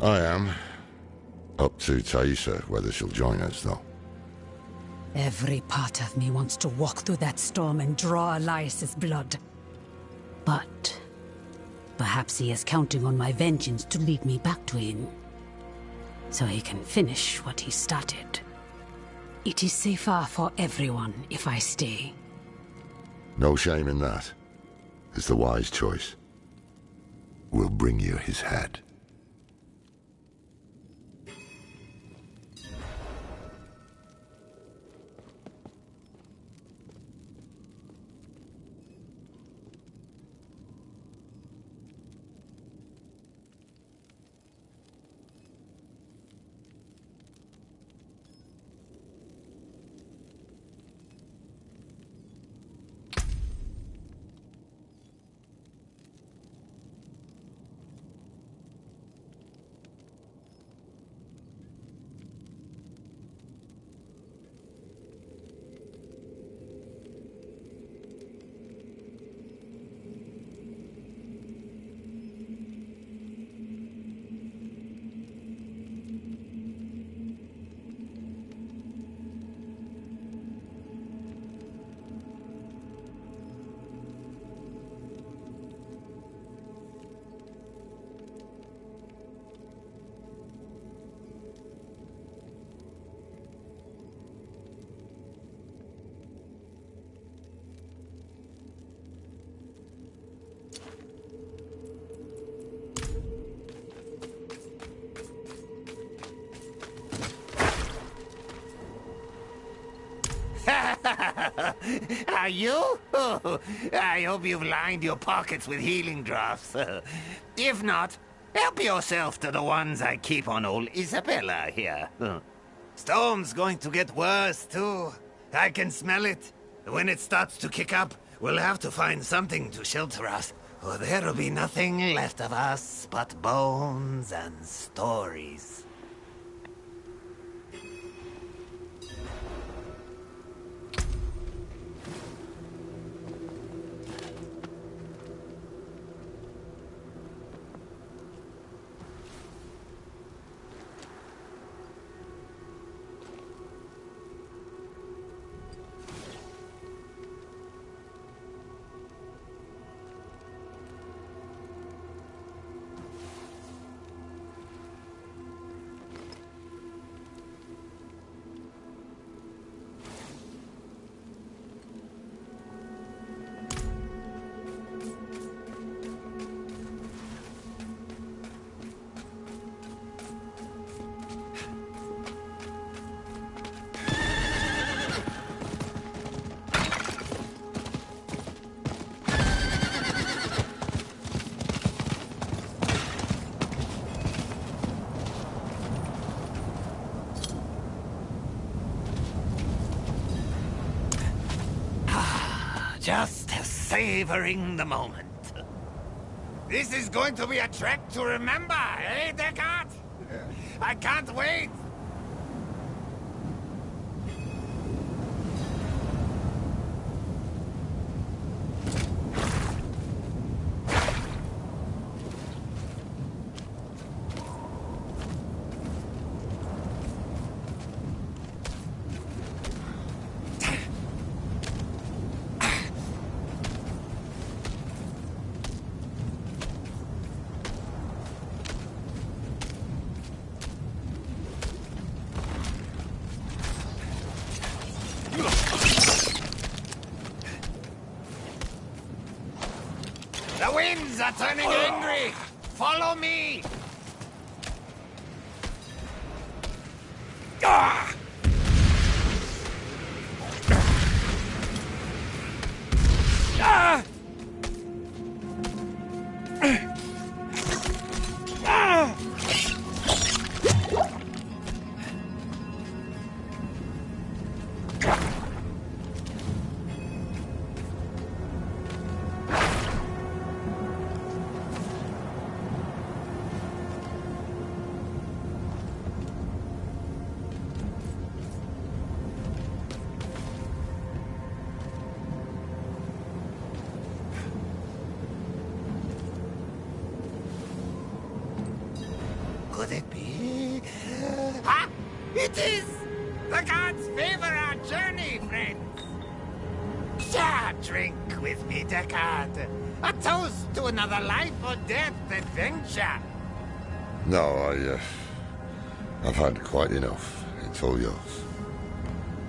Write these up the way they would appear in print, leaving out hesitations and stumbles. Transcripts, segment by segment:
I am. Up to Taissa, whether she'll join us, though. Every part of me wants to walk through that storm and draw Elias's blood. But perhaps he is counting on my vengeance to lead me back to him, so he can finish what he started. It is safer for everyone if I stay. No shame in that. It's the wise choice. We'll bring you his head. Are you? Oh, I hope you've lined your pockets with healing draughts. If not, help yourself to the ones I keep on old Isabella here. Storm's going to get worse, too. I can smell it. When it starts to kick up, we'll have to find something to shelter us, or there'll be nothing left of us but bones and stories. Just savoring the moment. This is going to be a trek to remember, eh, Descartes? I can't wait! The winds are turning angry! Follow me! Ah! Ah! Ah! could it be? Ah! It is! The gods favor our journey, friends! Share a drink with me, Deckard. A toast to another life or death adventure. No, I've had quite enough. It's all yours.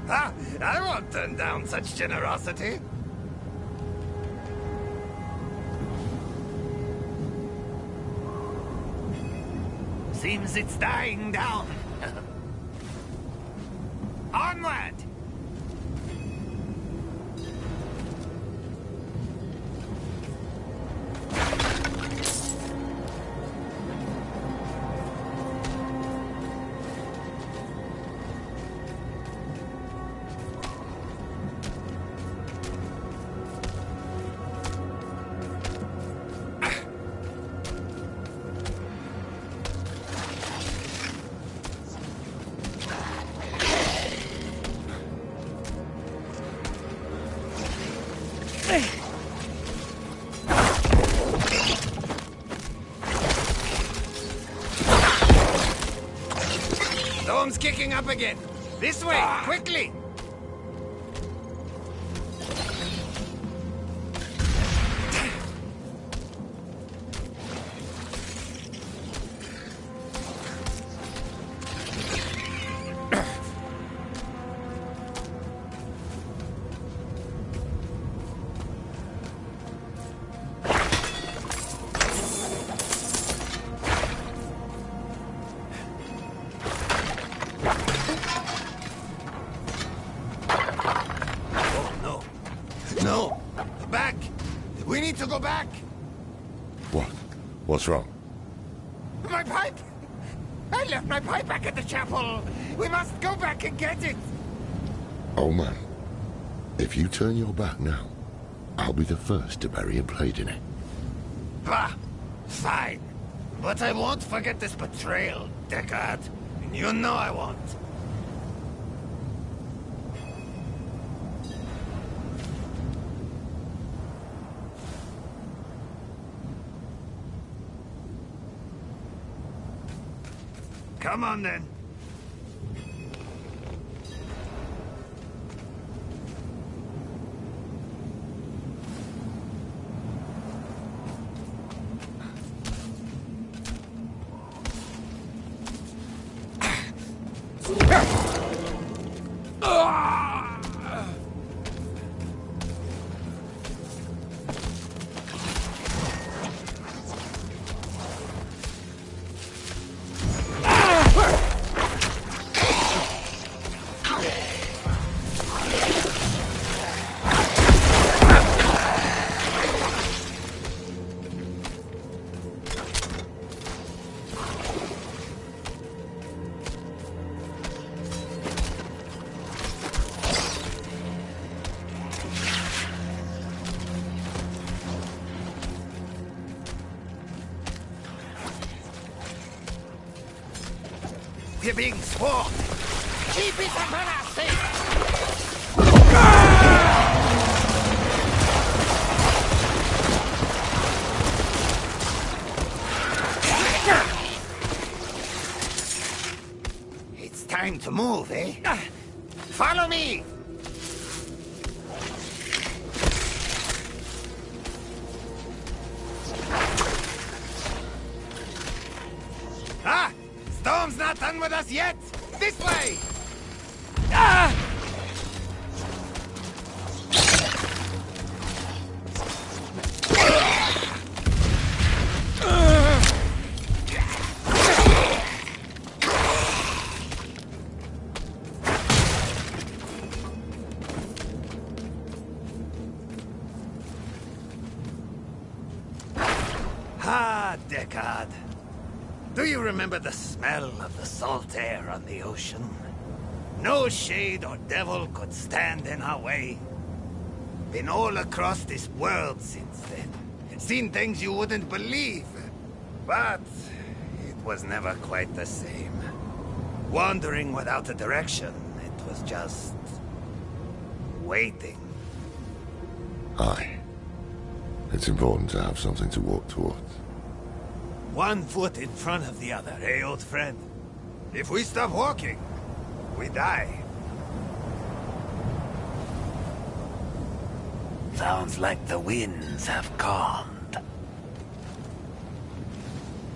Ah, I won't turn down such generosity. Seems it's dying down. Onward! Storm's kicking up again. This way, quickly! No! Back! We need to go back! What? What's wrong? My pipe! I left my pipe back at the chapel! We must go back and get it! Oh man, if you turn your back now, I'll be the first to bury a blade in it. Bah! Fine. But I won't forget this betrayal, Deckard. You know I won't. Come on, then. We're being swarmed! Keep it up on our It's time to move, eh? Follow me! Ah! Storm's not done with us yet! This way! Ah! Ah, Deckard. Do you remember the smell of the salt air on the ocean? No shade or devil could stand in our way. Been all across this world since then. Seen things you wouldn't believe. But it was never quite the same. Wandering without a direction, it was just waiting. Aye. It's important to have something to walk towards. One foot in front of the other, eh, old friend? If we stop walking, we die. Sounds like the winds have calmed.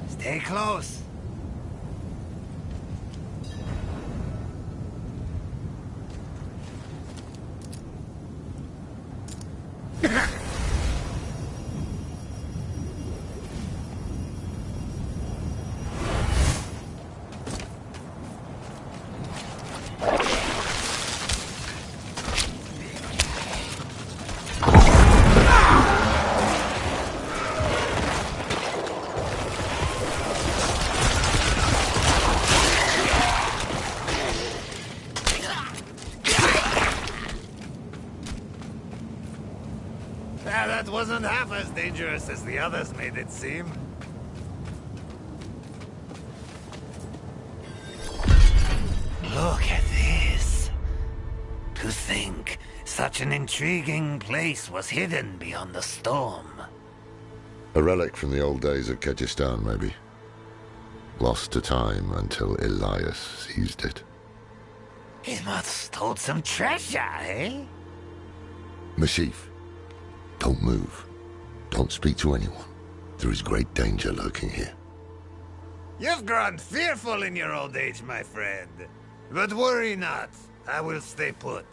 Stay close. That wasn't half as dangerous as the others made it seem. Look at this. To think such an intriguing place was hidden beyond the storm. A relic from the old days of Kyrgyzstan, maybe. Lost to time until Elias seized it. He must hold some treasure, eh? Mashif, don't move. Don't speak to anyone. There is great danger lurking here. You've grown fearful in your old age, my friend. But worry not. I will stay put.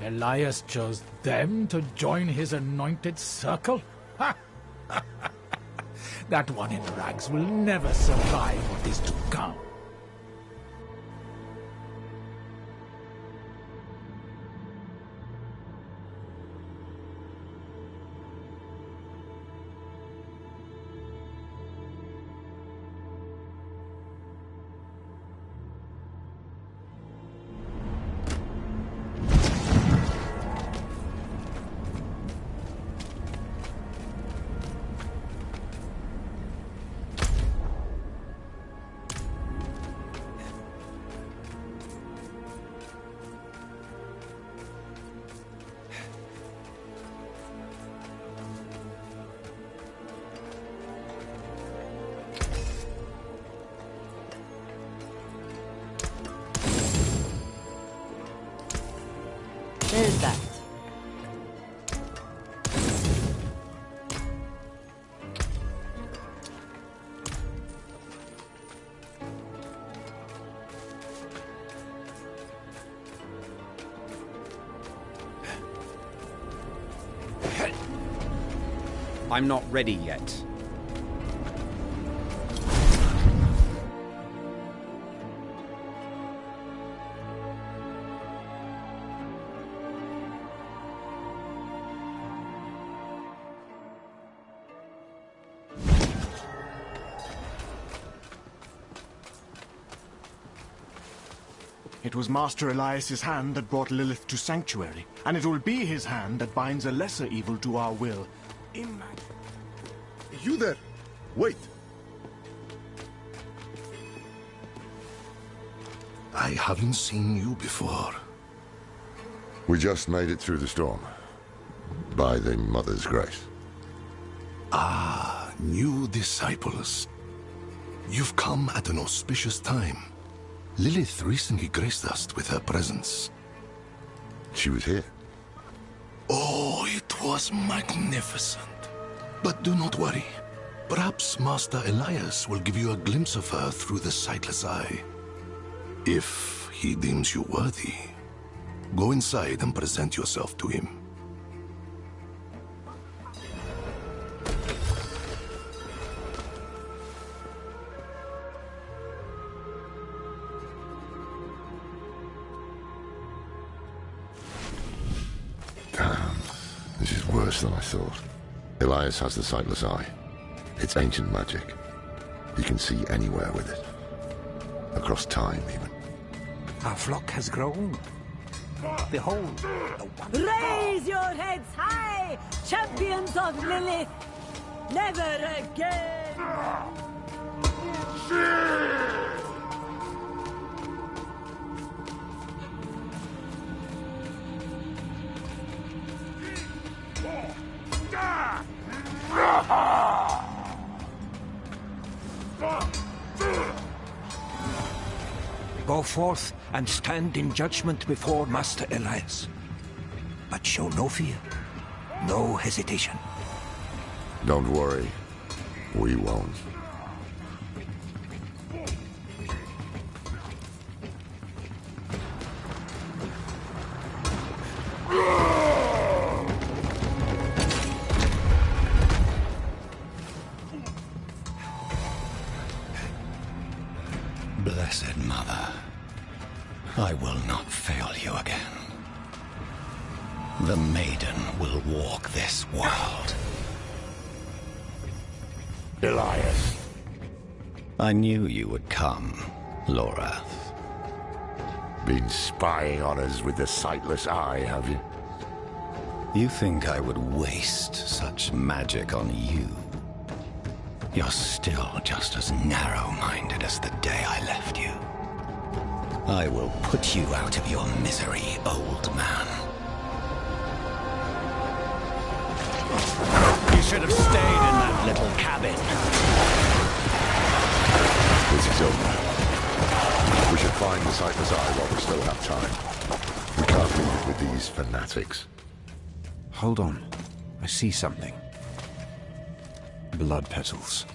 Elias chose them to join his anointed circle? Ha! That one in rags will never survive what is to come. There's that. I'm not ready yet. It was Master Elias's hand that brought Lilith to Sanctuary, and it will be his hand that binds a lesser evil to our will. You there! Wait! I haven't seen you before. We just made it through the storm. By the Mother's grace. Ah, new disciples. You've come at an auspicious time. Lilith recently graced us with her presence. She was here. Oh, it was magnificent. But do not worry. Perhaps Master Elias will give you a glimpse of her through the sightless eye. If he deems you worthy, go inside and present yourself to him. Damn. This is worse than I thought. Elias has the sightless eye. It's ancient magic. You can see anywhere with it. Across time, even. Our flock has grown. Behold, the one. Raise your heads high, champions of Lilith! Never again! Go forth and stand in judgment before Master Elias. But show no fear, no hesitation. Don't worry. We won't. Blessed Mother, I will not fail you again. The maiden will walk this world. Elias. I knew you would come, Lorath. Been spying on us with the sightless eye, have you? You think I would waste such magic on you? You're still just as narrow-minded as the day I left you. I will put you out of your misery, old man. You should have stayed in that little cabin. This is over. We should find the sightless eye while we still have time. We can't leave it with these fanatics. Hold on. I see something. Blood petals.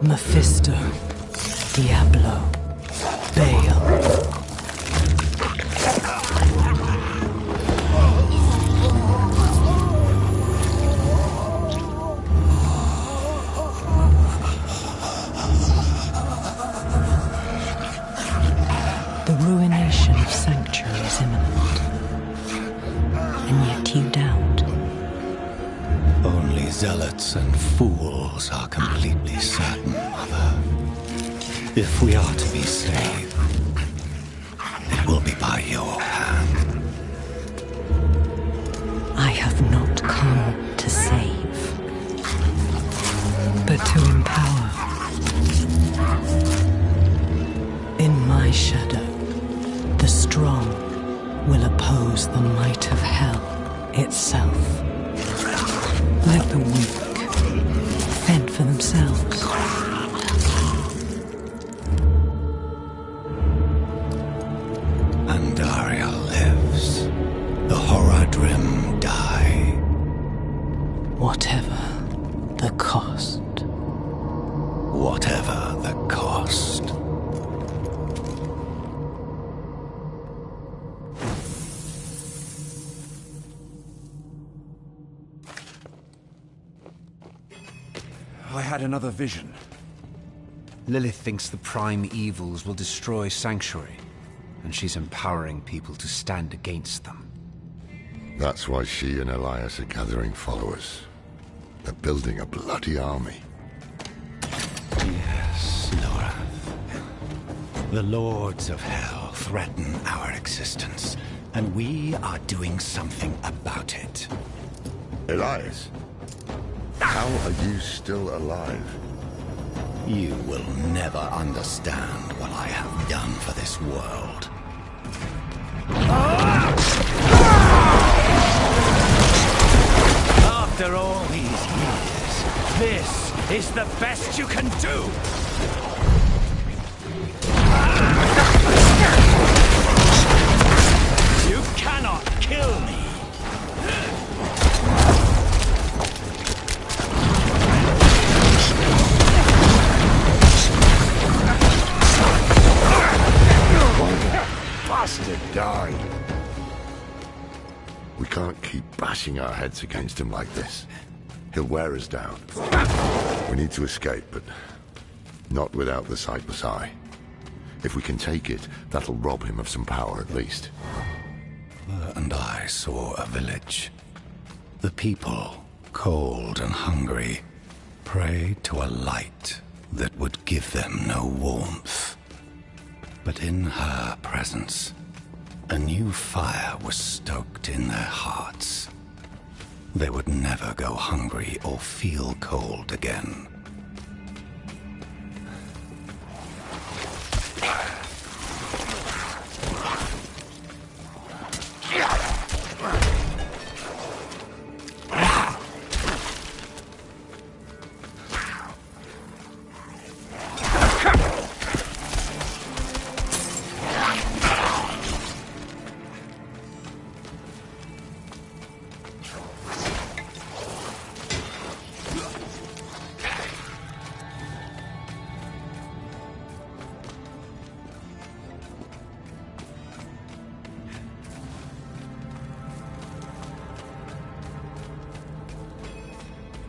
Mephisto, Diablo, Baal. The ruination of Sanctuary is imminent, and yet you doubt. Only zealots and fools are completely certain, Mother. If we are to be saved, it will be by your hand. I have not come to save, but to empower. In my shadow, the strong will oppose the might of hell itself. Let the weak fend for themselves. Andaria lives. The Horadrim die. Whatever the cost. Whatever the cost. I had another vision. Lilith thinks the prime evils will destroy Sanctuary, and she's empowering people to stand against them. That's why she and Elias are gathering followers. They're building a bloody army. Yes, Lorath. The Lords of Hell threaten our existence, and we are doing something about it. Elias? How are you still alive? You will never understand what I have done for this world. After all these years, this is the best you can do! You cannot kill die! We can't keep bashing our heads against him like this. He'll wear us down. We need to escape, but not without the sightless eye. If we can take it, that'll rob him of some power at least. And I saw a village. The people, cold and hungry, prayed to a light that would give them no warmth. But in her presence, a new fire was stoked in their hearts. They would never go hungry or feel cold again.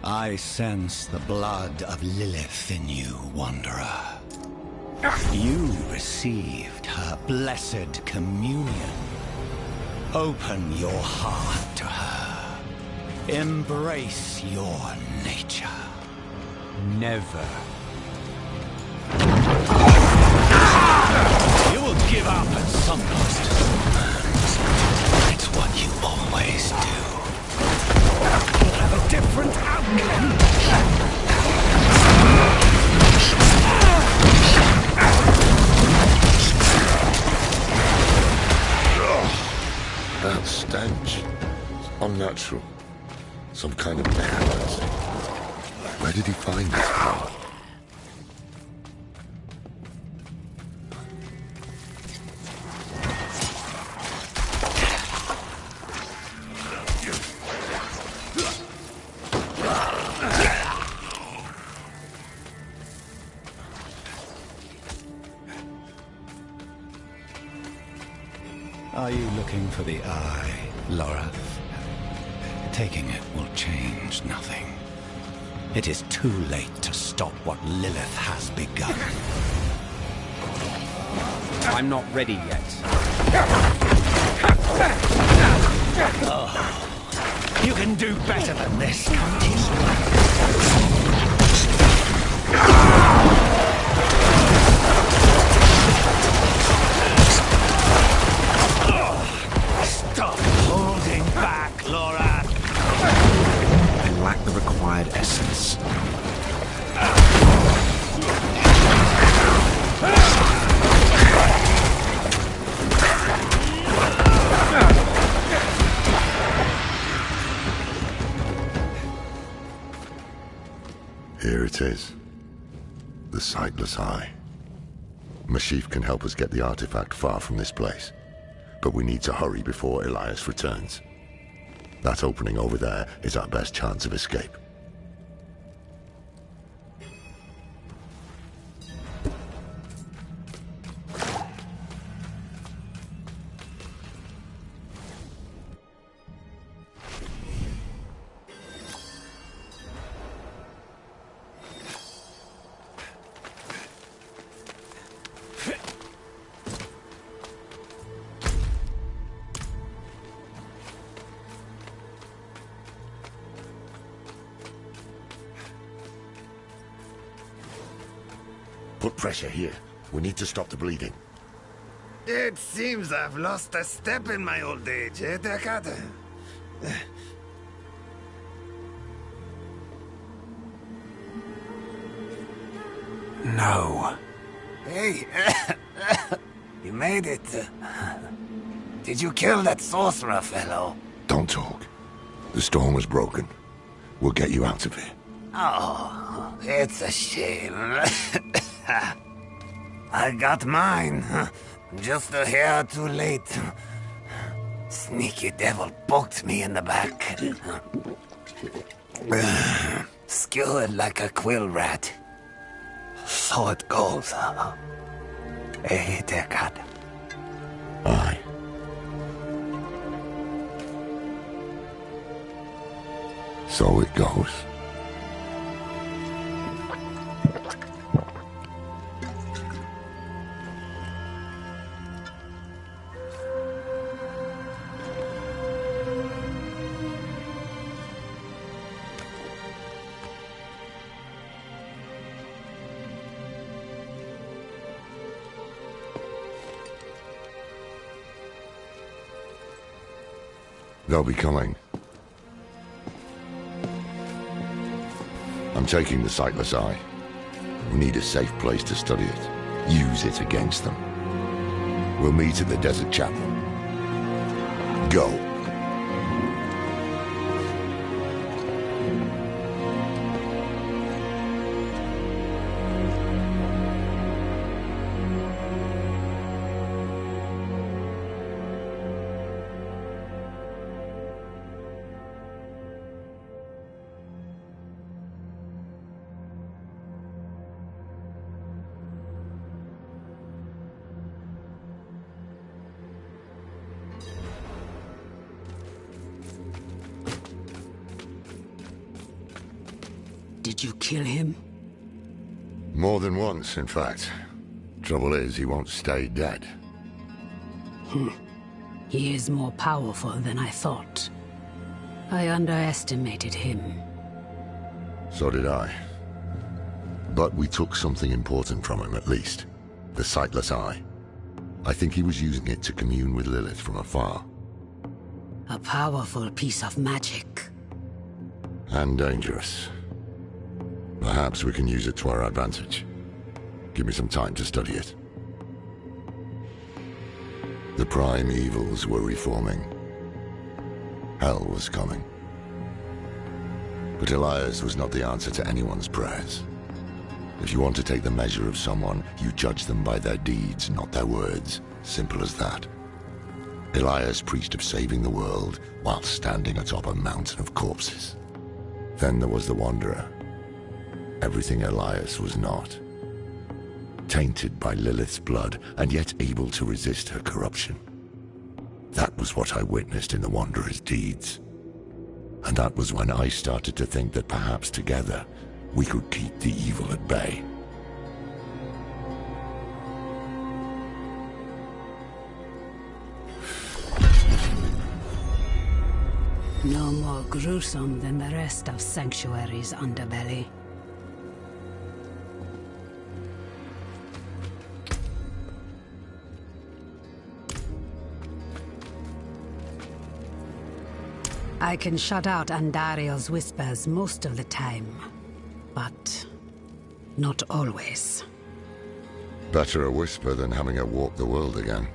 I sense the blood of Lilith in you, Wanderer. You received her blessed communion. Open your heart to her. Embrace your nature. Never. You will give up at some point. It's what you always do. We'll have a different outcome. That stench. It's unnatural. Some kind of necromancy. Where did he find this power? Are you looking for the eye, Laura? Taking it will change nothing. It is too late to stop what Lilith has begun. I'm not ready yet. Oh, you can do better than this, can't you? Stop holding back, Laura. I lack the required essence. Here it is. The Sightless Eye. Mashif can help us get the artifact far from this place. But we need to hurry before Elias returns. That opening over there is our best chance of escape. Put pressure here. We need to stop the bleeding. It seems I've lost a step in my old age, eh, Deckard? No. Hey, you made it. Did you kill that sorcerer fellow? Don't talk. The storm was broken. We'll get you out of here. Oh, it's a shame. I got mine. Just a hair too late. Sneaky devil poked me in the back. Skewered like a quill rat. So it goes. Hey, Deckard. Aye. So it goes. They'll be coming. I'm taking the Sightless Eye. We need a safe place to study it. Use it against them. We'll meet at the Desert Chapel. Go. Did you kill him? More than once, in fact. Trouble is, he won't stay dead. He is more powerful than I thought. I underestimated him. So did I. But we took something important from him, at least. The Sightless Eye. I think he was using it to commune with Lilith from afar. A powerful piece of magic. And dangerous. Perhaps we can use it to our advantage. Give me some time to study it. The prime evils were reforming. Hell was coming. But Elias was not the answer to anyone's prayers. If you want to take the measure of someone, you judge them by their deeds, not their words. Simple as that. Elias preached of saving the world while standing atop a mountain of corpses. Then there was the Wanderer. Everything Elias was not. Tainted by Lilith's blood, and yet able to resist her corruption. That was what I witnessed in the Wanderer's deeds. And that was when I started to think that perhaps together, we could keep the evil at bay. No more gruesome than the rest of Sanctuary's underbelly. I can shut out Andariel's whispers most of the time, but not always. Better a whisper than having her walk the world again.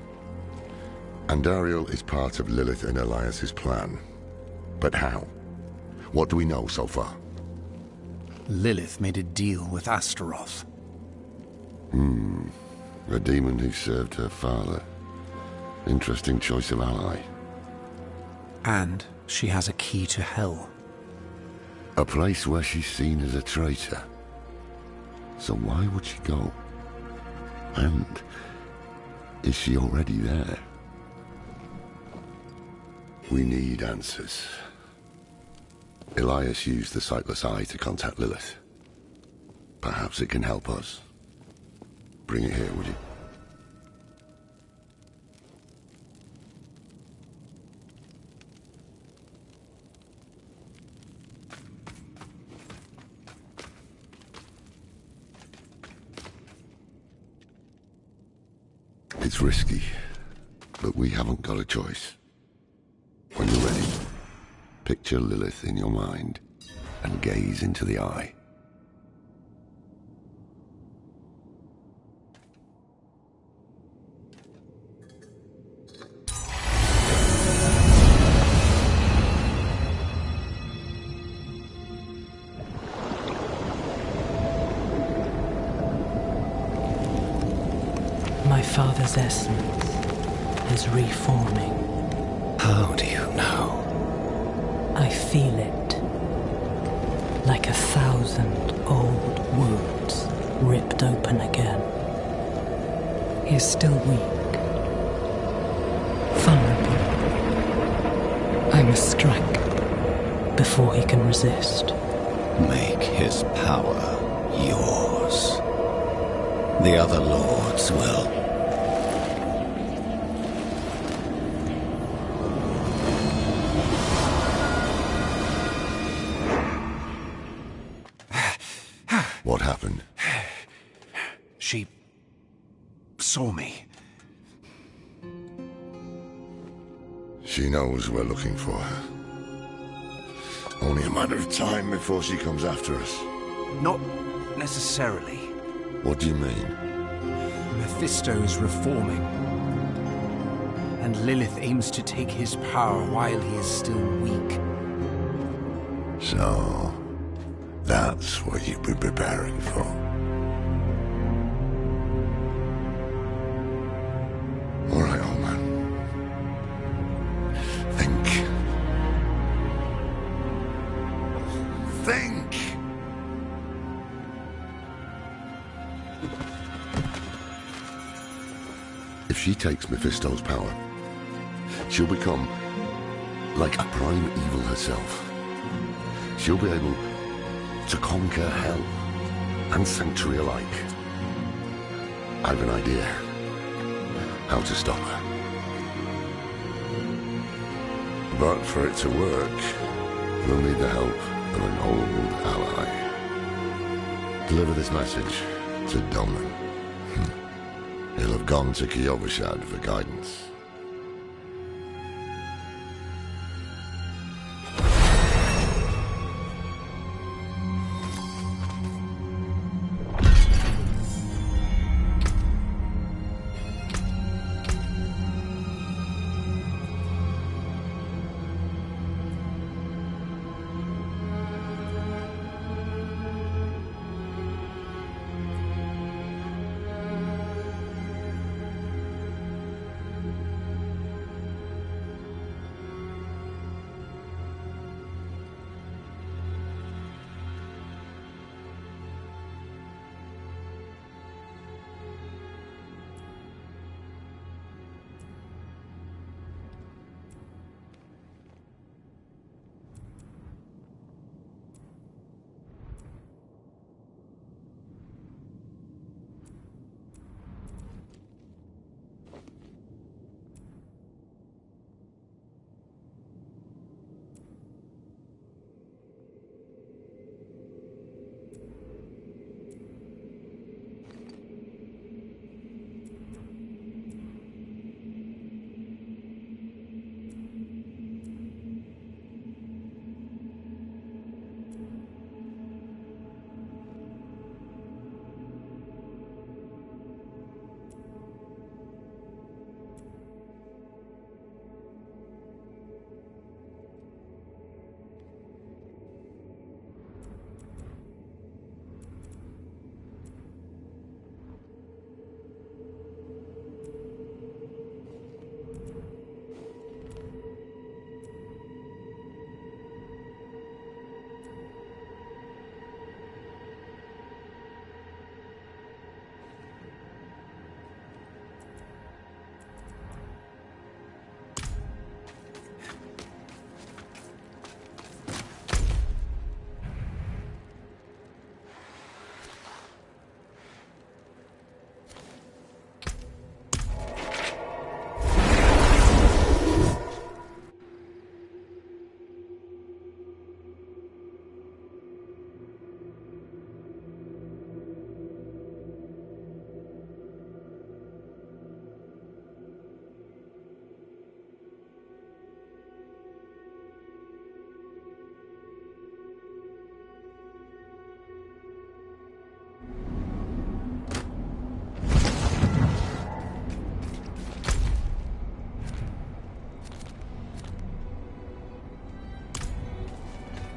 Andariel is part of Lilith and Elias's plan. But how? What do we know so far? Lilith made a deal with Astaroth. A demon who served her father. Interesting choice of ally. And she has a key to Hell. A place where she's seen as a traitor. So why would she go? And is she already there? We need answers. Elias used the Sightless Eye to contact Lilith. Perhaps it can help us. Bring it here, would you? It's risky, but we haven't got a choice. When you're ready, picture Lilith in your mind and gaze into the eye. My father's essence is reforming. How do you know? I feel it. Like 1,000 old wounds ripped open again. He is still weak. Vulnerable. I must strike. before he can resist. Make his power yours. The other lords will. What happened? She saw me. She knows we're looking for her. Only a matter of time before she comes after us. Not necessarily. What do you mean? Mephisto is reforming. And Lilith aims to take his power while he is still weak. So, that's what you've been preparing for. All right, old man. Think. Think! If she takes Mephisto's power, she'll become like a prime evil herself. She'll be able to conquer hell and sanctuary alike. I have an idea how to stop her. But for it to work, we'll need the help of an old ally. Deliver this message to Doman. He'll have gone to Kyovashad for guidance.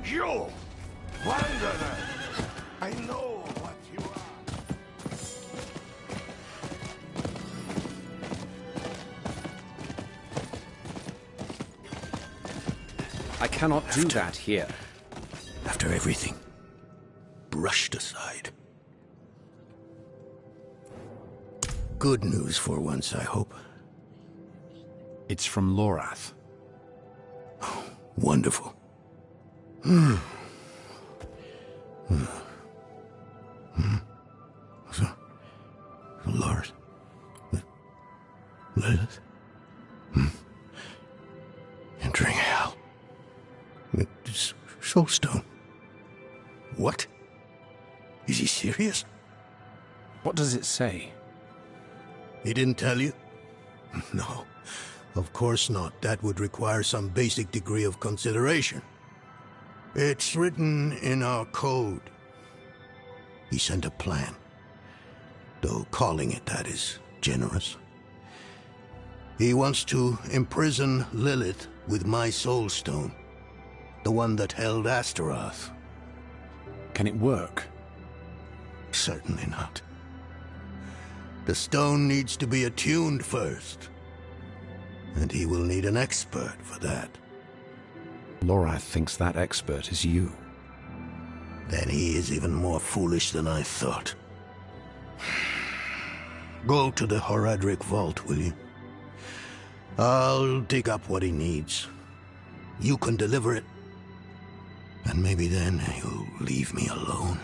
You! Wanderer! I know what you are. I cannot do that here. After everything, brushed aside. Good news for once, I hope. It's from Lorath. Wonderful. Lord. Lilith. Entering hell. It's Soulstone. What? Is he serious? What does it say? He didn't tell you? No, of course not. That would require some basic degree of consideration. It's written in our code. He sent a plan. Though calling it that is generous. He wants to imprison Lilith with my Soulstone. The one that held Astaroth. Can it work? Certainly not. The stone needs to be attuned first. And he will need an expert for that. Lorath thinks that expert is you. Then he is even more foolish than I thought. Go to the Horadric vault, will you? I'll dig up what he needs. You can deliver it. And maybe then he'll leave me alone.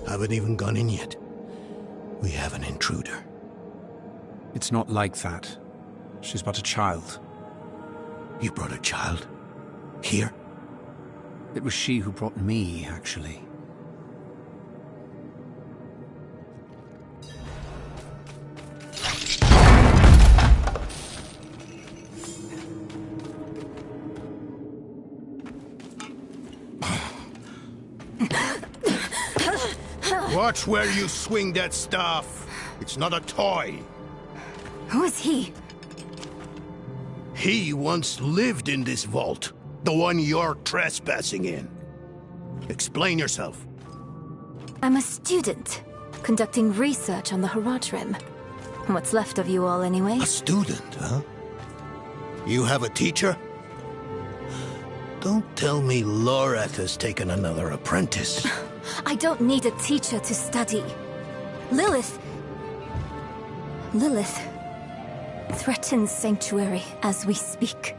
Haven't even gone in yet. We have an intruder. It's not like that. She's but a child. You brought a child? Here? It was she who brought me, actually. Watch where you swing that staff. It's not a toy. Who is he? He once lived in this vault. The one you're trespassing in. Explain yourself. I'm a student, conducting research on the Horadrim. What's left of you all, anyway? A student, huh? You have a teacher? Don't tell me Lorath has taken another apprentice. I don't need a teacher to study. Lilith threatens Sanctuary as we speak.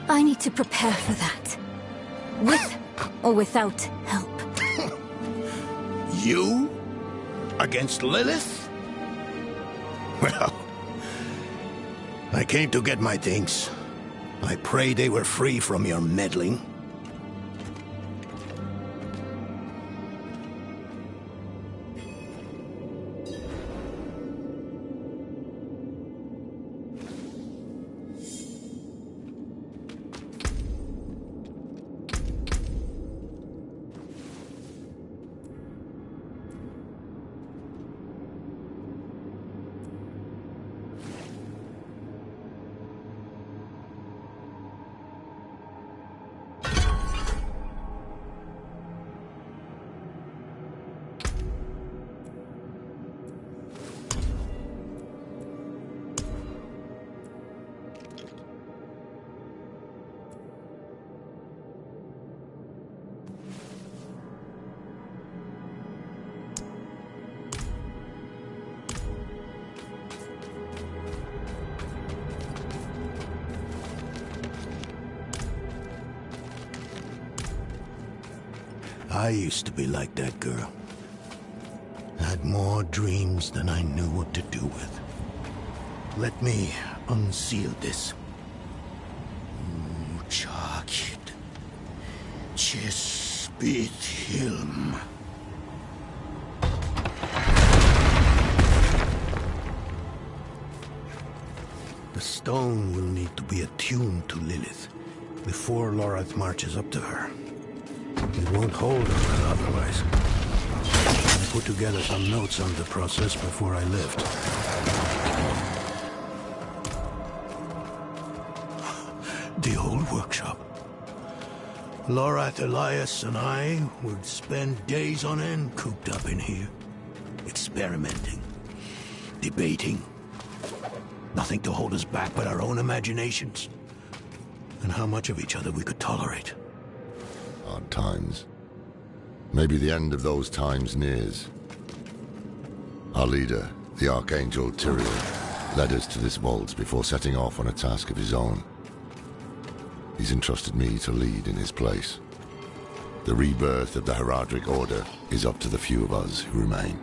I need to prepare for that. With or without help. You? Against Lilith? Well, I came to get my things. I pray they were free from your meddling. I used to be like that girl. Had more dreams than I knew what to do with. Let me unseal this. Chakit. Chespit Hilm. The stone will need to be attuned to Lilith before Lorath marches up to her. It won't hold her well otherwise. I put together some notes on the process before I left. The old workshop. Lorath, Elias, and I would spend days on end cooped up in here. Experimenting. Debating. Nothing to hold us back but our own imaginations. And how much of each other we could tolerate. Hard times. Maybe the end of those times nears. Our leader, the Archangel Tyrael, led us to this waltz before setting off on a task of his own. He's entrusted me to lead in his place. The rebirth of the Heraldric Order is up to the few of us who remain.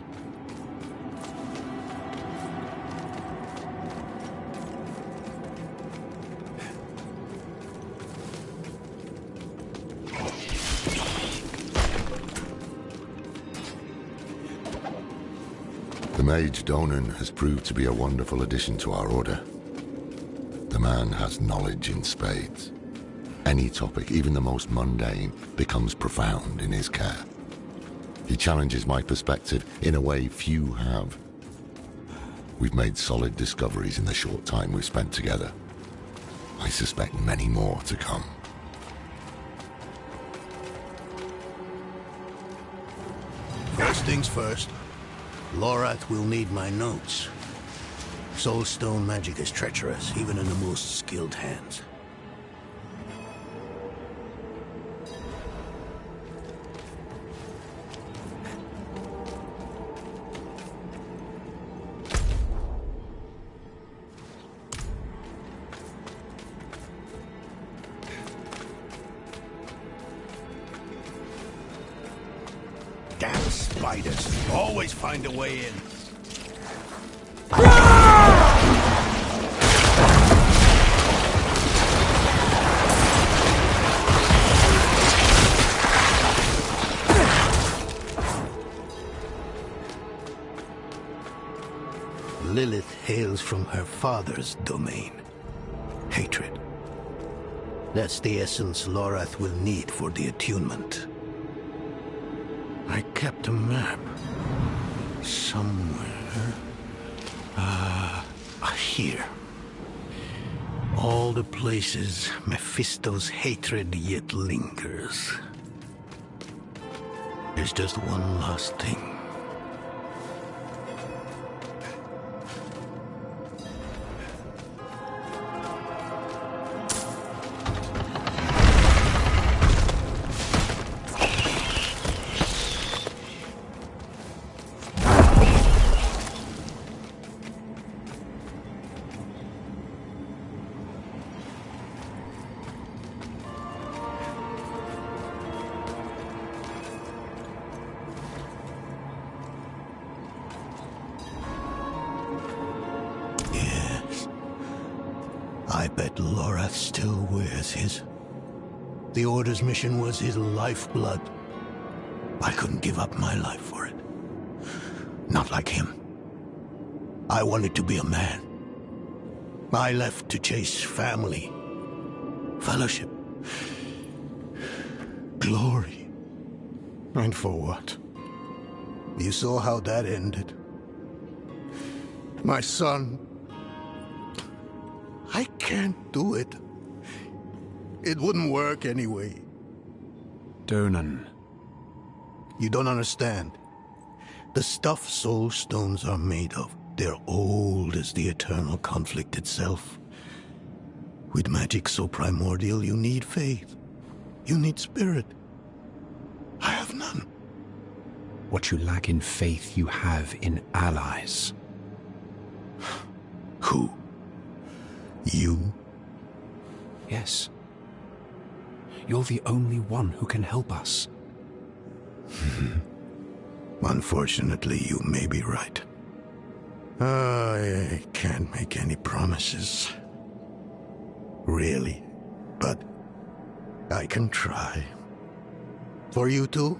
The mage Donan has proved to be a wonderful addition to our order. The man has knowledge in spades. Any topic, even the most mundane, becomes profound in his care. He challenges my perspective in a way few have. We've made solid discoveries in the short time we've spent together. I suspect many more to come. First things first, Lorath will need my notes. Soulstone magic is treacherous, even in the most skilled hands. Damn spiders. Always find a way in. Lilith hails from her father's domain. Hatred. That's the essence Lorath will need for the attunement. I kept a map. Somewhere. Here. All the places Mephisto's hatred yet lingers. There's just one last thing. I bet Lorath still wears his. The Order's mission was his lifeblood. I couldn't give up my life for it. Not like him. I wanted to be a man. I left to chase family, fellowship, glory. And for what? You saw how that ended. My son. I can't do it. It wouldn't work anyway. Donan. You don't understand. The stuff soul stones are made of, they're old as the eternal conflict itself. With magic so primordial, you need faith. You need spirit. I have none. What you lack in faith, you have in allies. Who? You? Yes. You're the only one who can help us. Unfortunately, you may be right. I can't make any promises. Really. But I can try. For you two,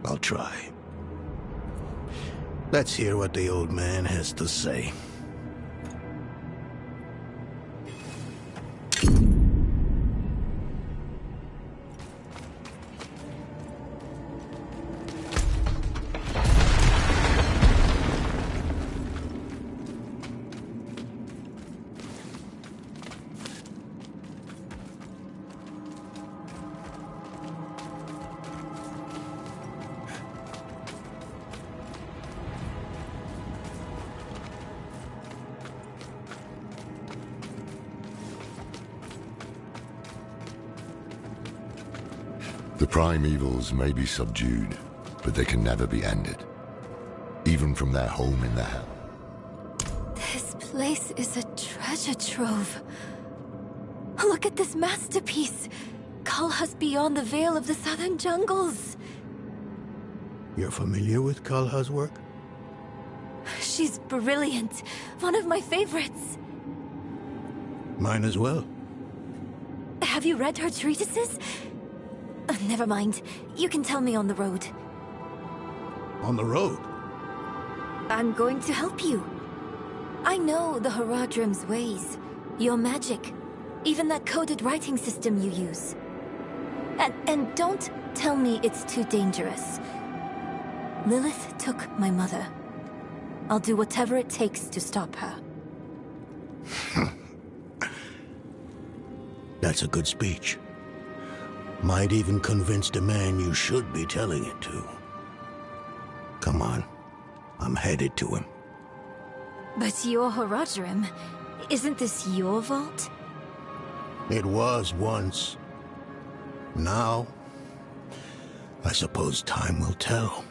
I'll try. Let's hear what the old man has to say. The primevals may be subdued, but they can never be ended. Even from their home in the hell. This place is a treasure trove. Look at this masterpiece. Kalha's beyond the veil of the southern jungles. You're familiar with Kalha's work? She's brilliant. One of my favorites. Mine as well. Have you read her treatises? Never mind. You can tell me on the road. On the road? I'm going to help you. I know the Haradrim's ways, your magic, even that coded writing system you use. And don't tell me it's too dangerous. Lilith took my mother. I'll do whatever it takes to stop her. That's a good speech. Might even convince the man you should be telling it to. Come on. I'm headed to him. But you're Haradrim. Isn't this your vault? It was once. Now, I suppose time will tell.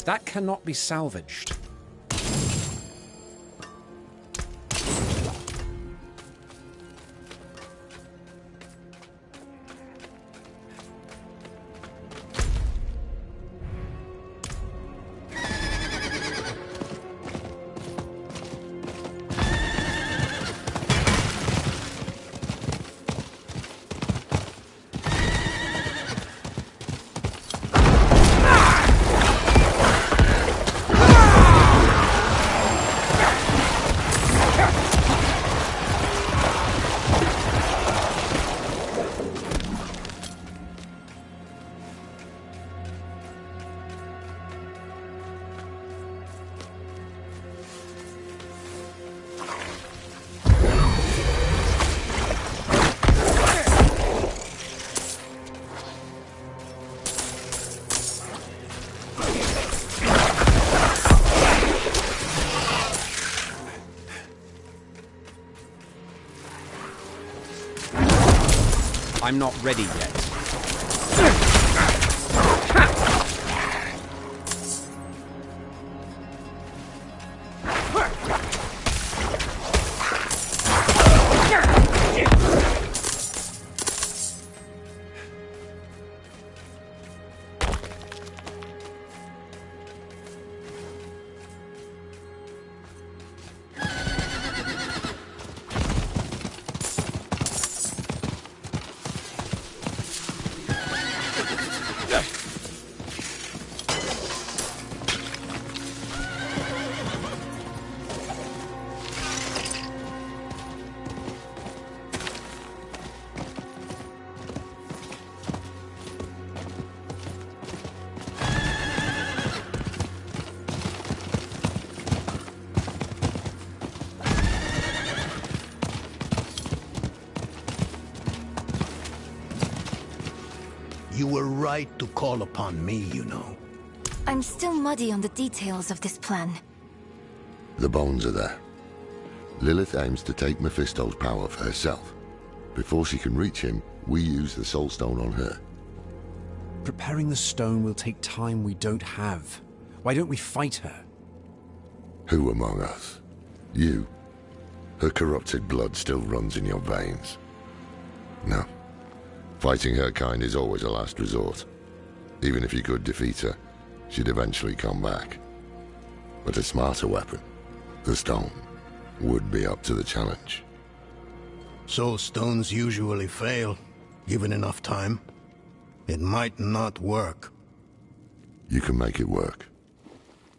That cannot be salvaged. I'm not ready yet. You were right to call upon me, you know. I'm still muddy on the details of this plan. The bones are there. Lilith aims to take Mephisto's power for herself. Before she can reach him, we use the Soul Stone on her. Preparing the stone will take time we don't have. Why don't we fight her? Who among us? You. Her corrupted blood still runs in your veins. No. Fighting her kind is always a last resort. Even if you could defeat her, she'd eventually come back. But a smarter weapon, the stone, would be up to the challenge. Soul stones usually fail, given enough time. It might not work. You can make it work.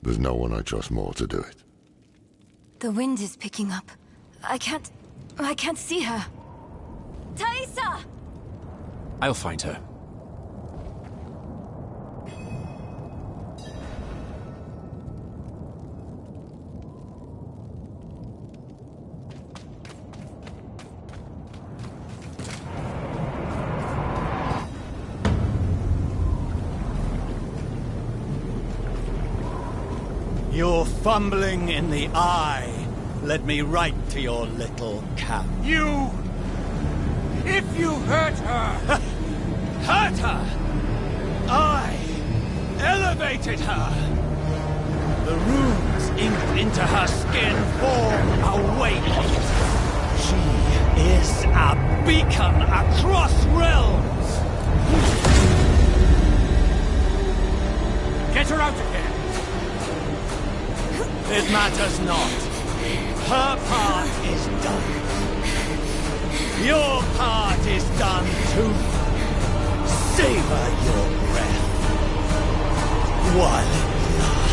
There's no one I trust more to do it. The wind is picking up. I can't see her. Thaisa! I'll find her. You're fumbling in the eye. Let me write to your little cap. You! If you hurt her! Hurt her! I elevated her! The runes inked into her skin form a weight. She is a beacon across realms! Get her out of here! It matters not. Her part is done. Your part is done too. Savor your breath while it lasts.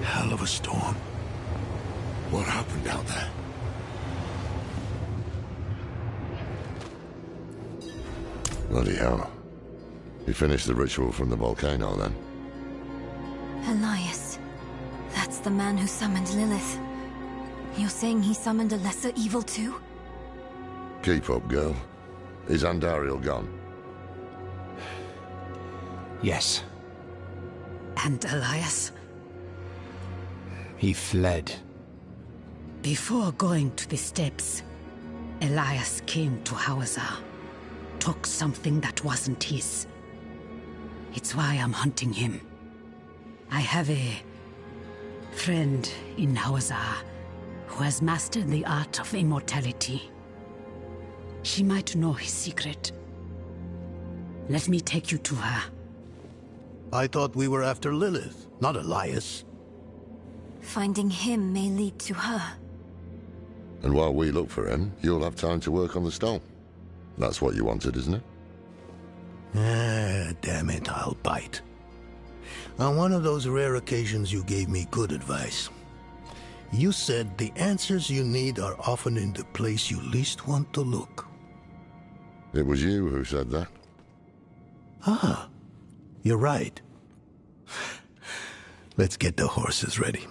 Hell of a storm. What happened out there? Bloody hell. You finished the ritual from the volcano, then? Elias. That's the man who summoned Lilith. You're saying he summoned a lesser evil too? Keep up, girl. Is Andariel gone? Yes. And Elias? He fled. Before going to the steps, Elias came to Hawazar, took something that wasn't his. It's why I'm hunting him. I have a friend in Hawazar who has mastered the art of immortality. She might know his secret. Let me take you to her. I thought we were after Lilith, not Elias. Finding him may lead to her. And while we look for him, you'll have time to work on the stone. That's what you wanted, isn't it? Ah, damn it, I'll bite. On one of those rare occasions you gave me good advice. You said the answers you need are often in the place you least want to look. It was you who said that. Ah, you're right. Let's get the horses ready.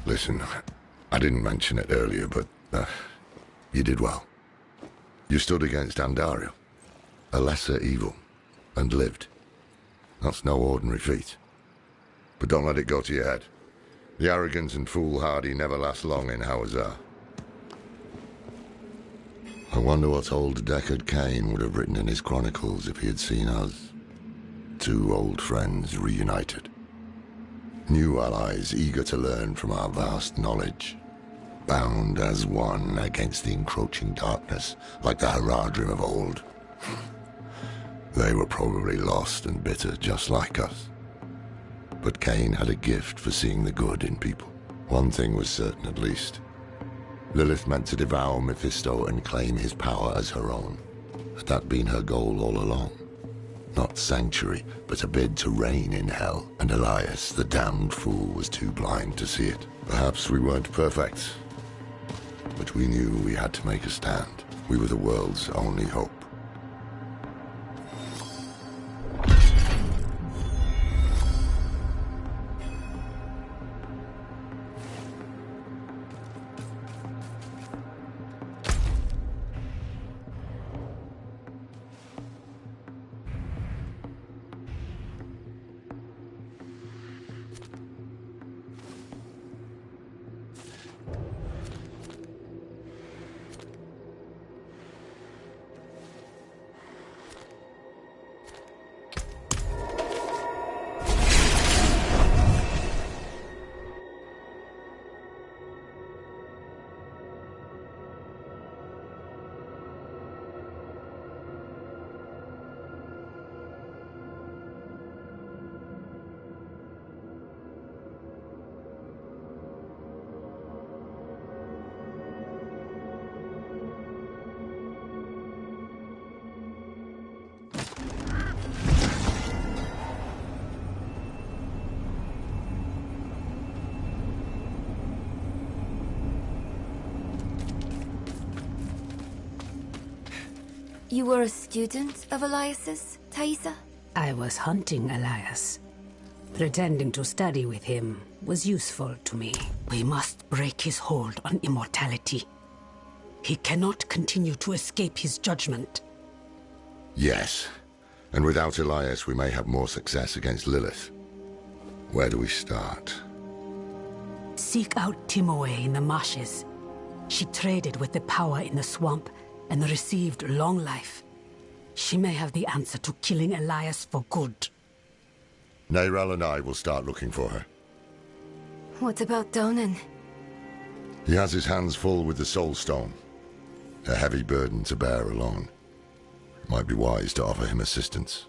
Listen, I didn't mention it earlier, but you did well. You stood against Andariel, a lesser evil, and lived. That's no ordinary feat. But don't let it go to your head. The arrogance and foolhardy never last long in Hawazar. I wonder what old Deckard Cain would have written in his chronicles if he had seen us. Two old friends reunited. New allies eager to learn from our vast knowledge. Bound as one against the encroaching darkness, like the Haradrim of old. They were probably lost and bitter, just like us. But Cain had a gift for seeing the good in people. One thing was certain, at least. Lilith meant to devour Mephisto and claim his power as her own. Had that been her goal all along? Not sanctuary, but a bid to reign in hell. And Elias, the damned fool, was too blind to see it. Perhaps we weren't perfect, but we knew we had to make a stand. We were the world's only hope. You were a student of Elias's, Thaisa? I was hunting Elias. Pretending to study with him was useful to me. We must break his hold on immortality. He cannot continue to escape his judgment. Yes. And without Elias, we may have more success against Lilith. Where do we start? Seek out Timoe in the marshes. She traded with the power in the swamp and received long life. She may have the answer to killing Elias for good. Neyral and I will start looking for her. What about Donan? He has his hands full with the Soul Stone. A heavy burden to bear alone. It might be wise to offer him assistance.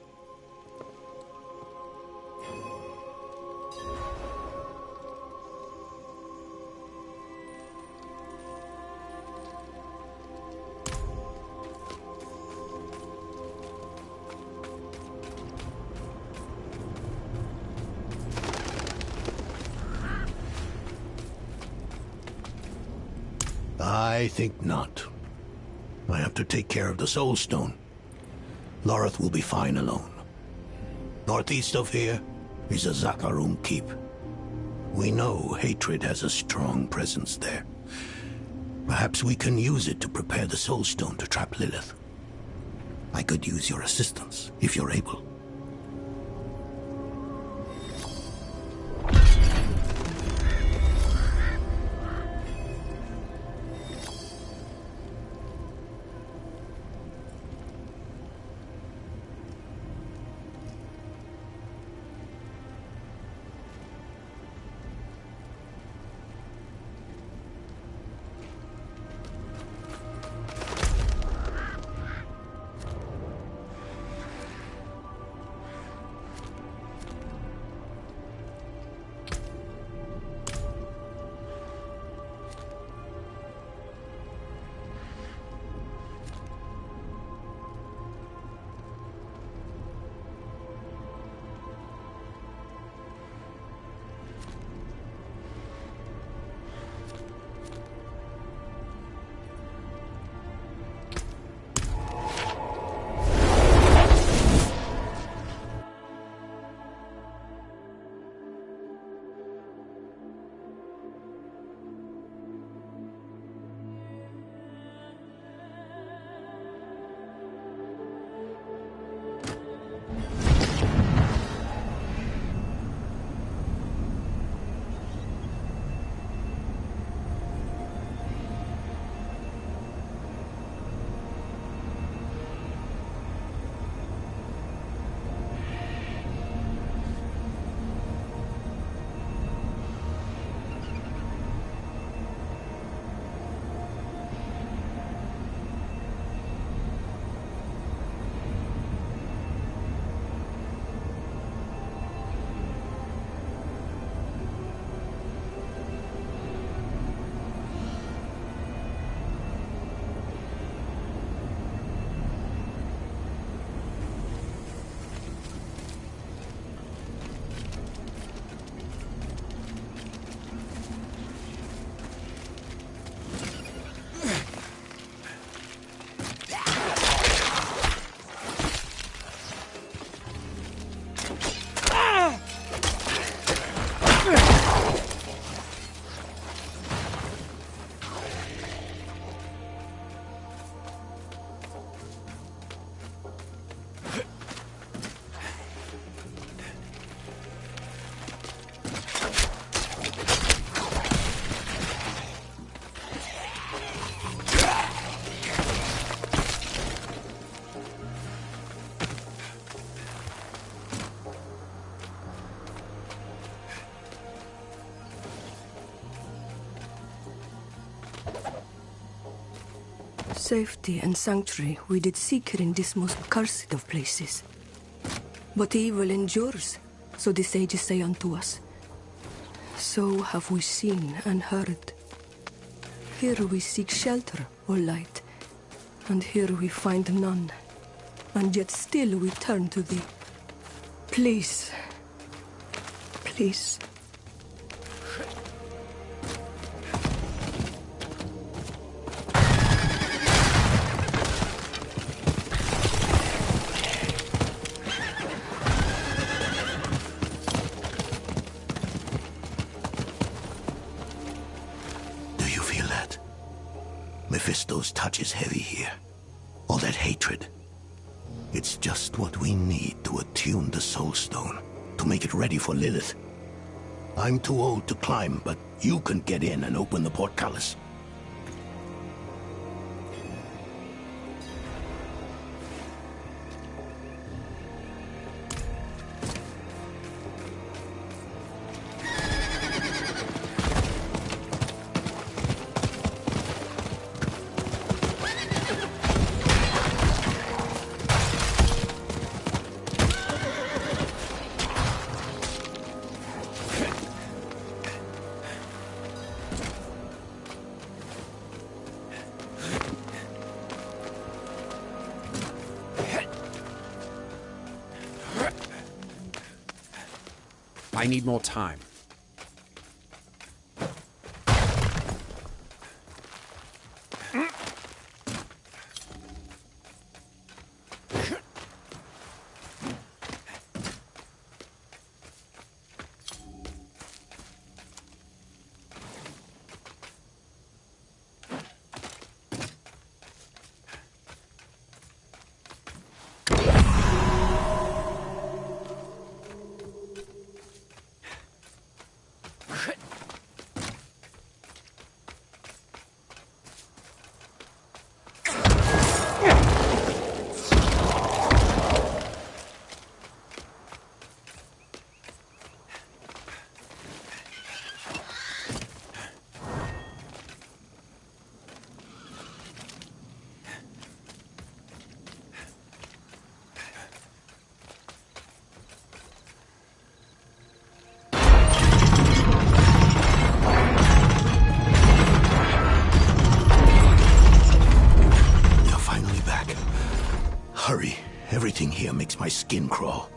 I think not. I have to take care of the Soul Stone. Loreth will be fine alone. Northeast of here is a Zakarum keep. We know hatred has a strong presence there. Perhaps we can use it to prepare the Soul Stone to trap Lilith. I could use your assistance, if you're able. Safety and sanctuary we did seek in this most cursed of places. But evil endures, so the sages say unto us. So have we seen and heard. Here we seek shelter or light, and here we find none. And yet still we turn to thee. Please. Please. Mephisto's touch is heavy here. All that hatred. It's just what we need to attune the Soul Stone, to make it ready for Lilith. I'm too old to climb, but you can get in and open the portcullis. I need more time. here makes my skin crawl.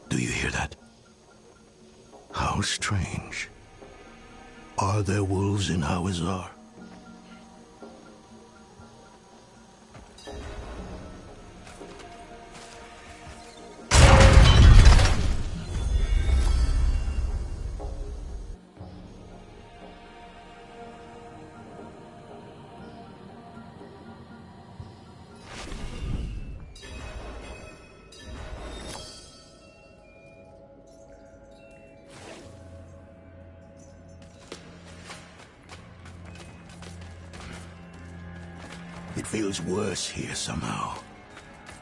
Do you hear that? How strange. Are there wolves in Hawazar? It feels worse here somehow.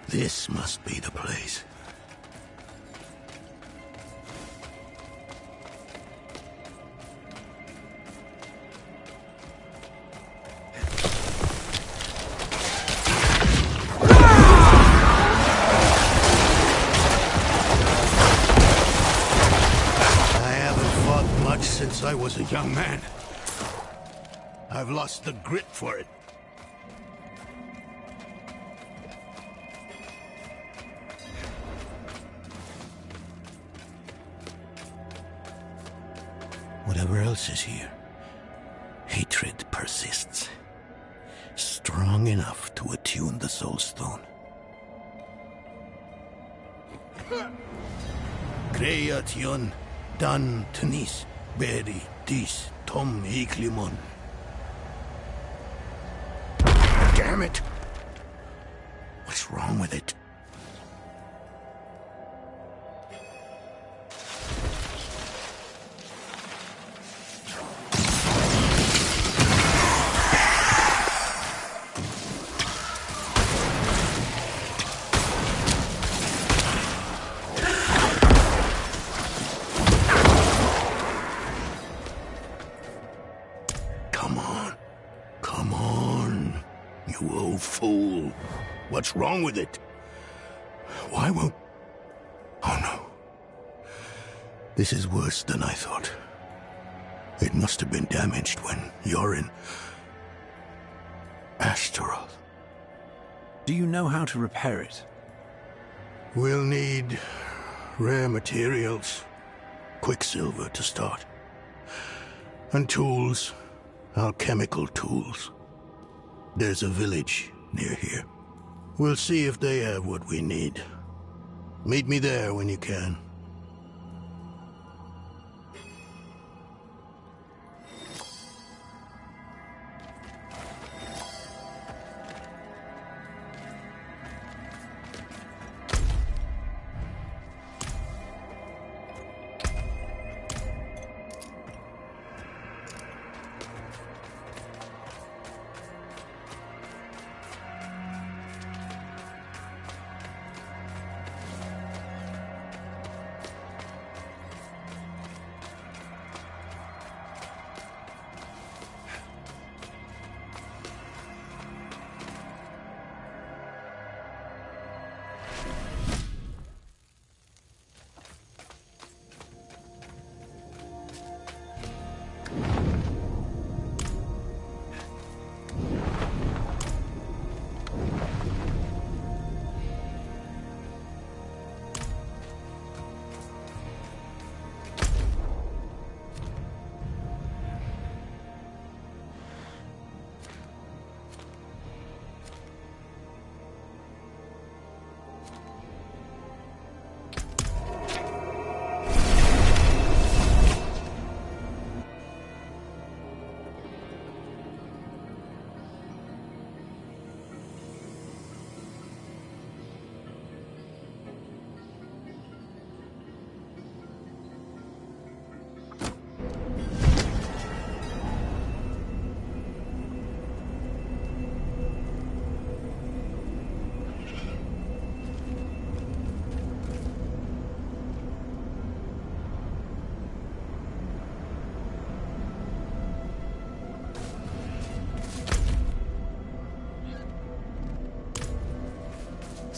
This must be the place. I haven't fought much since I was a young man. I've lost the grit for it. Whatever else is here, hatred persists. Strong enough to attune the Soul Stone. Creation dan tenis beri dis tom iklimon. Damn it! What's wrong with it? Come on, you old fool. What's wrong with it? Why won't... Oh no. This is worse than I thought. It must have been damaged when you're in... Astaroth. Do you know how to repair it? We'll need rare materials. Quicksilver to start. And tools. Alchemical tools. There's a village near here. We'll see if they have what we need. Meet me there when you can.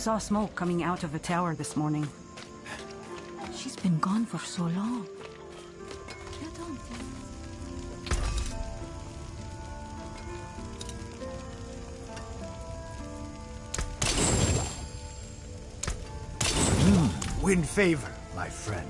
Saw smoke coming out of a tower this morning. She's been gone for so long. Win favor, my friend.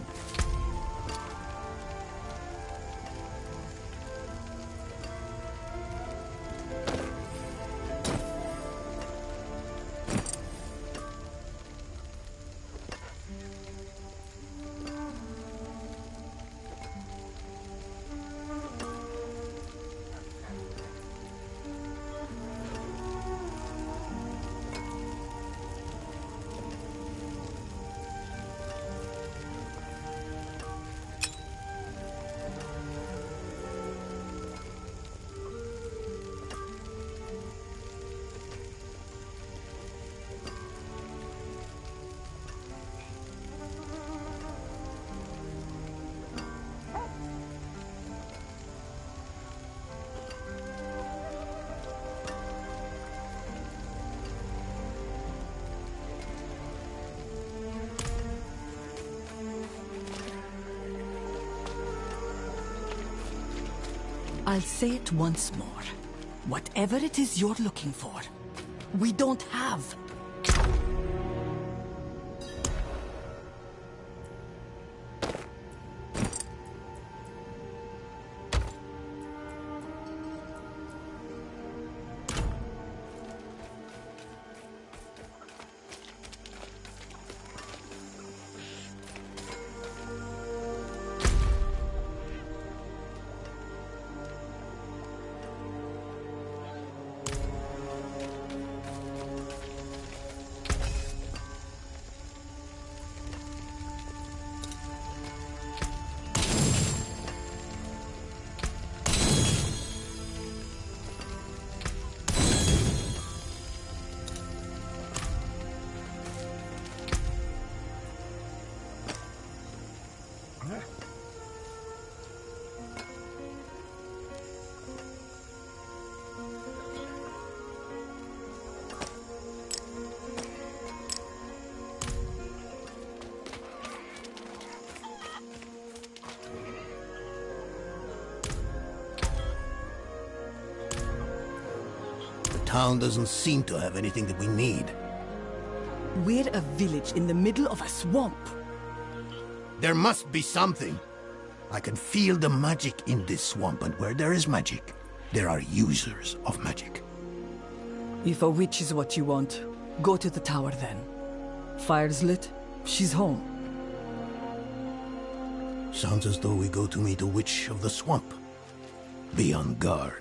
I'll say it once more. Whatever it is you're looking for, we don't have. Town doesn't seem to have anything that we need. We're a village in the middle of a swamp. There must be something. I can feel the magic in this swamp, and where there is magic, there are users of magic. If a witch is what you want, go to the tower then. Fire's lit, she's home. Sounds as though we go to meet a witch of the swamp. Be on guard.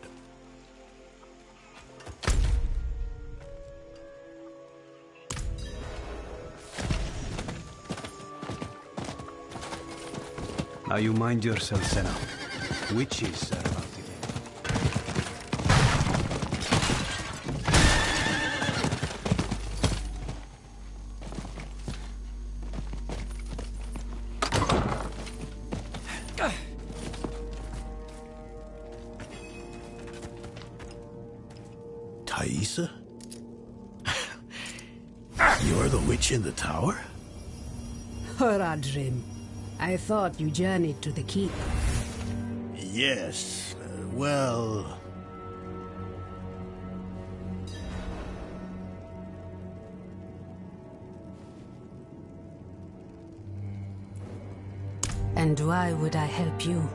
Now you mind yourself, Senna. Witches are about to get. Thaisa? You're the witch in the tower? Horadrim, I thought you journeyed to the keep. Yes, well... And why would I help you?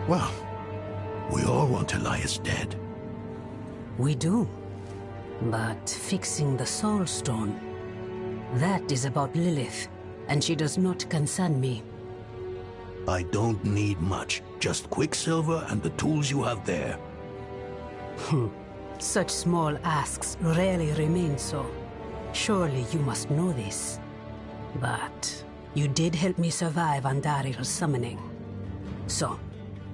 Well, we all want Elias dead. We do. But fixing the Soul Stone, that is about Lilith, and she does not concern me. I don't need much. Just Quicksilver and the tools you have there. Such small asks rarely remain so. Surely you must know this. But you did help me survive Andaril's summoning. So,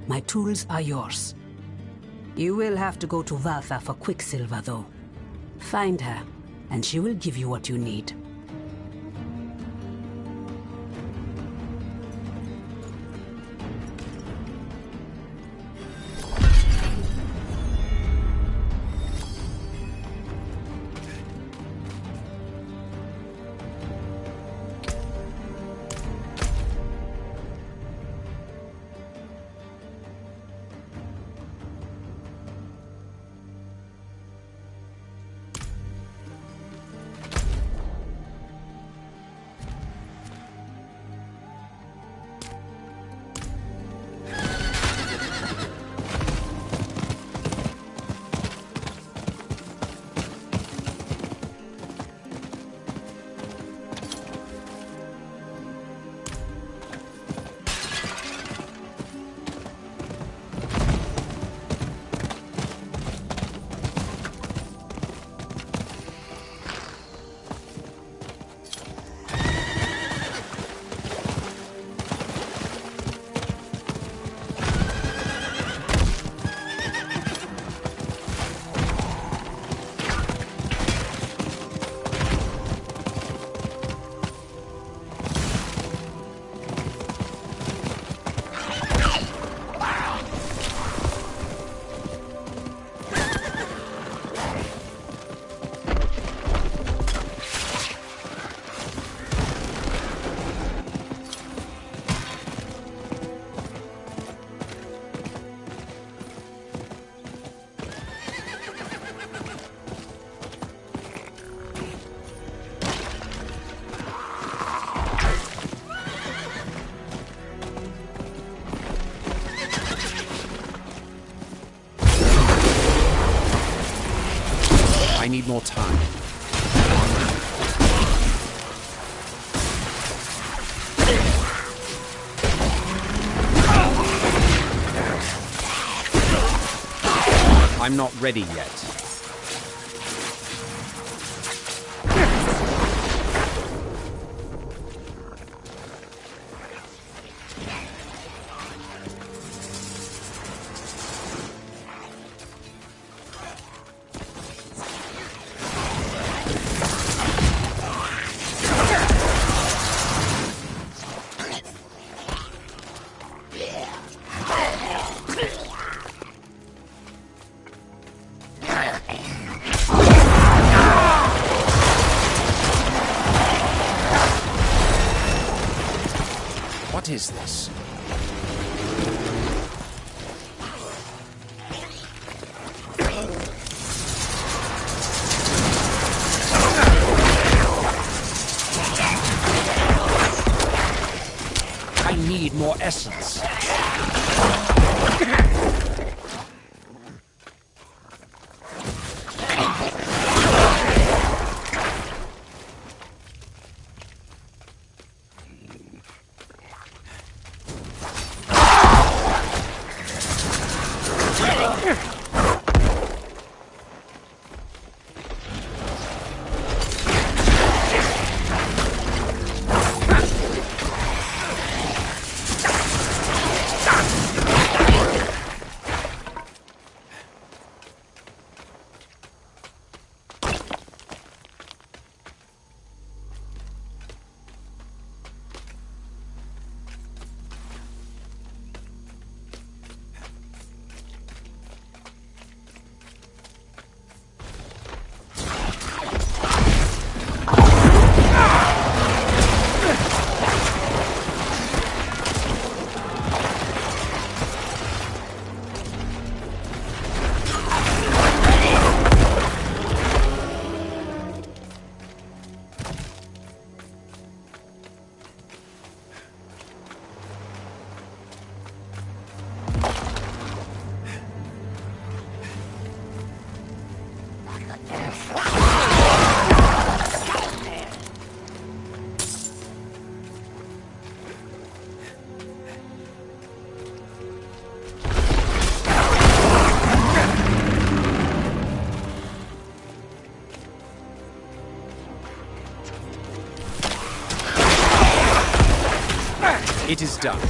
my tools are yours. You will have to go to Valtha for Quicksilver, though. Find her, and she will give you what you need. more time. I'm not ready yet. What is this? I need more essence. It is done.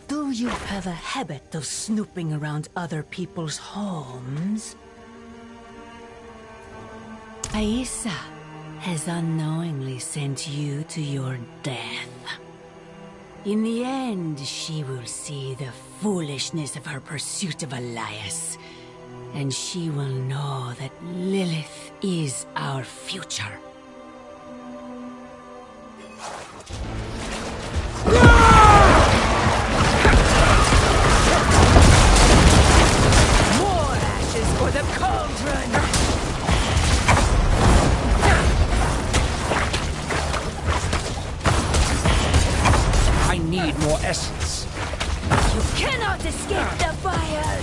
Do you have a habit of snooping around other people's homes? Aisa has unknowingly sent you to your death. In the end, she will see the foolishness of her pursuit of Elias, and she will know that Lilith is our future. More ashes for the cauldron! I need more essence. You cannot escape the fire!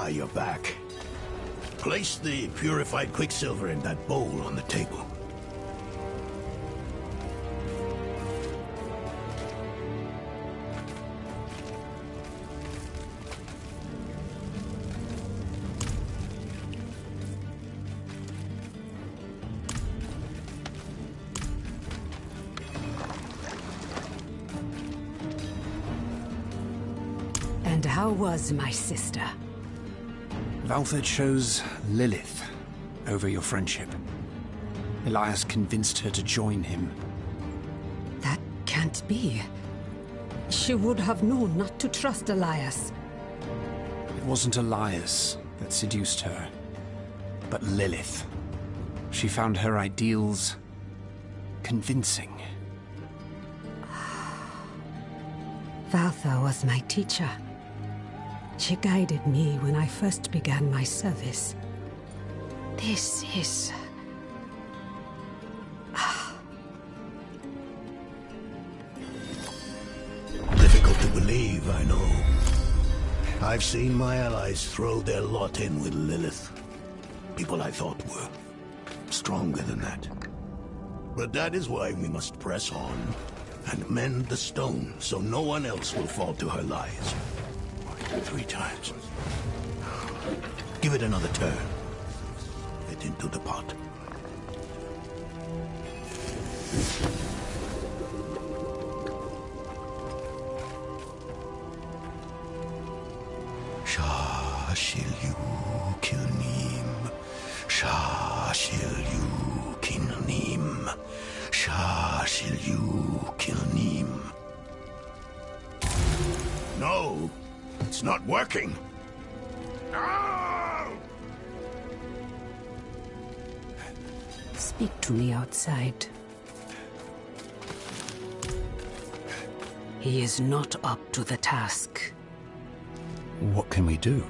you're back. Place the purified quicksilver in that bowl on the table. And how was my sister? Valther chose Lilith over your friendship. Elias convinced her to join him. That can't be. She would have known not to trust Elias. It wasn't Elias that seduced her, but Lilith. She found her ideals convincing. Valther was my teacher. She guided me when I first began my service. This is... Difficult to believe, I know. I've seen my allies throw their lot in with Lilith. People I thought were stronger than that. But that is why we must press on and mend the stone so no one else will fall to her lies. 3 times. Give it another turn. Fit into the pot. Shah shil you kilnim. Shah shil you kilnim. Shah shil you kilnim. No! It's not working! No! Speak to me outside. He is not up to the task. What can we do?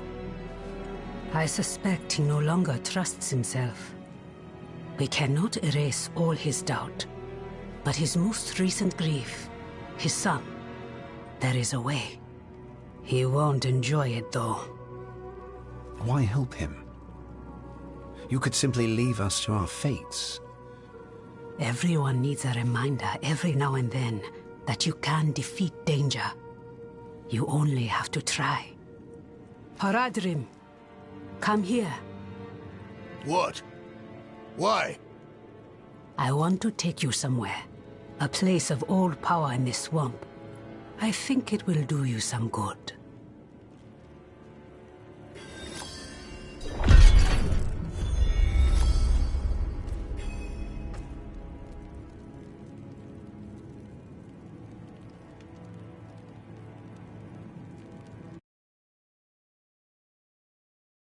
I suspect he no longer trusts himself. We cannot erase all his doubt, but his most recent grief, his son, there is a way. He won't enjoy it, though. Why help him? You could simply leave us to our fates. Everyone needs a reminder every now and then that you can defeat danger. You only have to try. Haradrim, come here. What? Why? I want to take you somewhere. A place of old power in this swamp. I think it will do you some good.